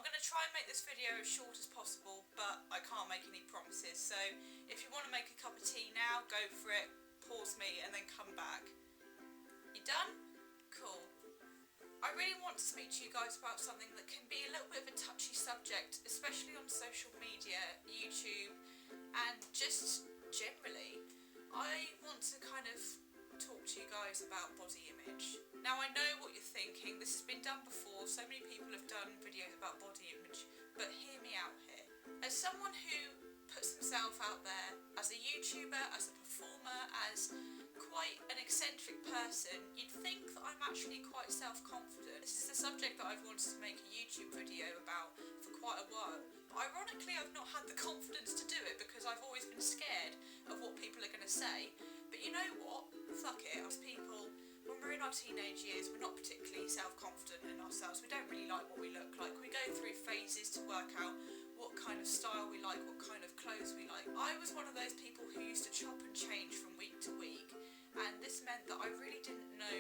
going to try and make this video as short as possible, but I can't make any promises, so if you want to make a cup of tea now, go for it, pause me and then come back. You done? Cool. I really want to speak to you guys about something that can be a little bit of a touchy subject, especially on social media, YouTube, and just generally. I want to kind of talk to you guys about body image. Now I know what you're thinking, this has been done before, so many people have done videos about body image, but hear me out here. As someone who puts himself out there as a YouTuber, as a performer, as quite an eccentric person, you'd think that I'm actually quite self-confident. This is a subject that I've wanted to make a YouTube video about for quite a while. But ironically, I've not had the confidence to do it because I've always been scared of what people are going to say. But you know what? Fuck it. As people, when we're in our teenage years, we're not particularly self-confident in ourselves. We don't really like what we look like. We go through phases to work out what kind of style we like, what kind of clothes we like. I was one of those people who used to chop and change from week to week, and this meant that I really didn't know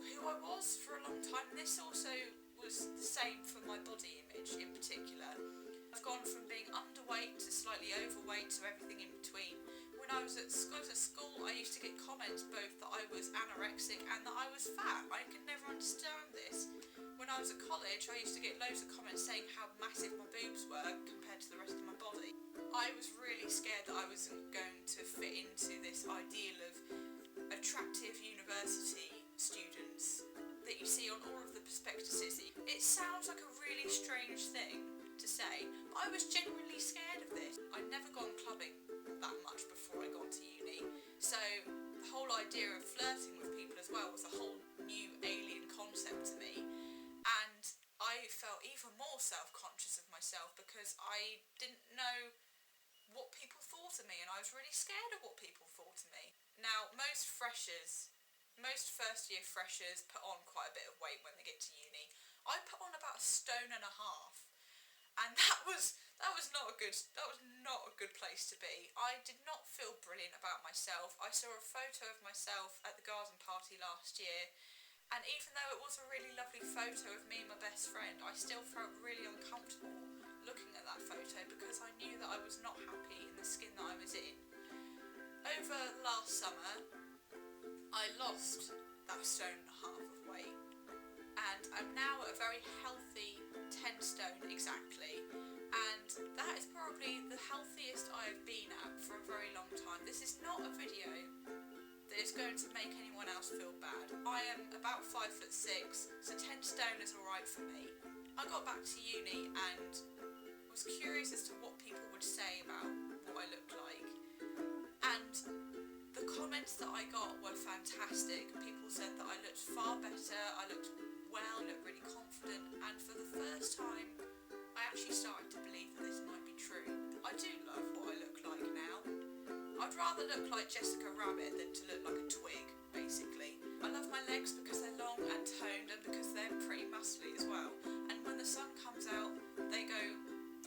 who I was for a long time. And this also was the same for my body image in particular. I've gone from being underweight to slightly overweight to everything in between. When I was at school, I used to get comments both that I was anorexic and that I was fat. I could never understand this. When I was at college, I used to get loads of comments saying how massive my boobs were compared to the rest of my body. I was really scared that I wasn't going to fit into this ideal of attractive university students that you see on all of the prospectuses. It sounds like a really strange thing to say, but I was genuinely scared of this. I'd never gone clubbing that much before I got to uni, so the whole idea of flirting with people as well was a whole new alien concept to me, and I felt even more self-conscious of myself because I didn't know what people thought of me, and I was really scared of what people thought of me. Now, most first year freshers put on quite a bit of weight when they get to uni. I put on about 1.5 stone, and that was not a good place to be. I did not feel brilliant about myself. I saw a photo of myself at the garden party last year, and even though it was a really lovely photo of me and my best friend, I still felt really uncomfortable looking at that photo because I knew that I was not happy in the skin that I was in. Over last summer, I lost that 1.5 stone of weight, and I'm now at a very healthy 10 stone exactly, and that is probably the healthiest I've been at for a very long time. This is not a video that is going to make anyone else feel bad. I am about 5'6", so 10 stone is alright for me. I got back to uni and was curious as to what people would say about what I looked like, and the comments that I got were fantastic. People said that I looked far better, I looked well, I looked really confident, and for the first time I actually started to believe that this might be true. I do love what I look like now. I'd rather look like Jessica Rabbit than to look like a twig, basically. I love my legs because they're long and toned and because they're pretty muscly as well, and when the sun comes out they go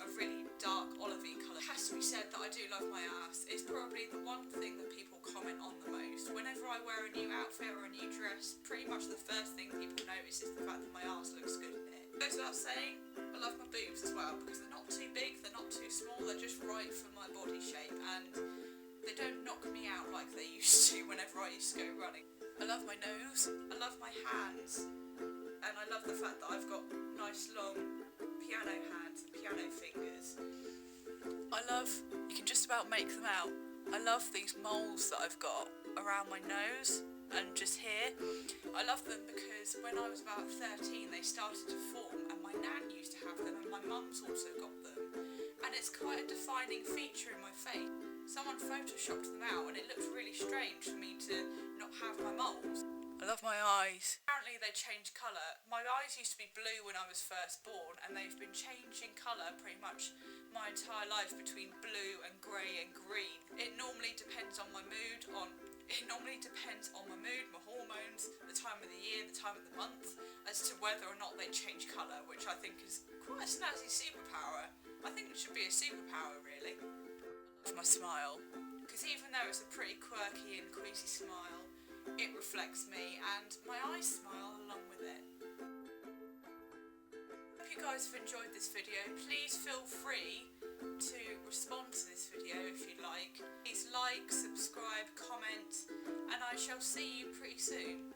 a really dark olivey colour. It has to be said that I do love my ass. It's probably the one thing that people comment on the most. Whenever I wear a new outfit or a new dress, pretty much the first thing people notice is the fact that my ass looks good in it. Goes without saying, I love my boobs as well because they're not too big, they're not too small, they're just right for my body shape, and they don't knock me out like they used to whenever I used to go running. I love my nose, I love my hands, and I love the fact that I've got nice long piano hands and piano fingers. You can just about make them out. I love these moles that I've got around my nose and just here. I love them because when I was about 13 they started to form, and my nan used to have them and my mum's also got them, and it's quite a defining feature in my face. Someone photoshopped them out and it looked really strange for me to not have my moles. I love my eyes. Apparently they change colour. My eyes used to be blue when I was first born, and they've been changing colour pretty much my entire life between blue and grey and green. It normally depends on my mood, my hormones, the time of the year, the time of the month, as to whether or not they change colour, which I think is quite a snazzy superpower. I think it should be a superpower, really. I love my smile, because even though it's a pretty quirky and queasy smile, it reflects me, and my eyes smile along with it. you guys have enjoyed this video. Please feel free to respond to this video if you like. Please like, subscribe, comment, and I shall see you pretty soon.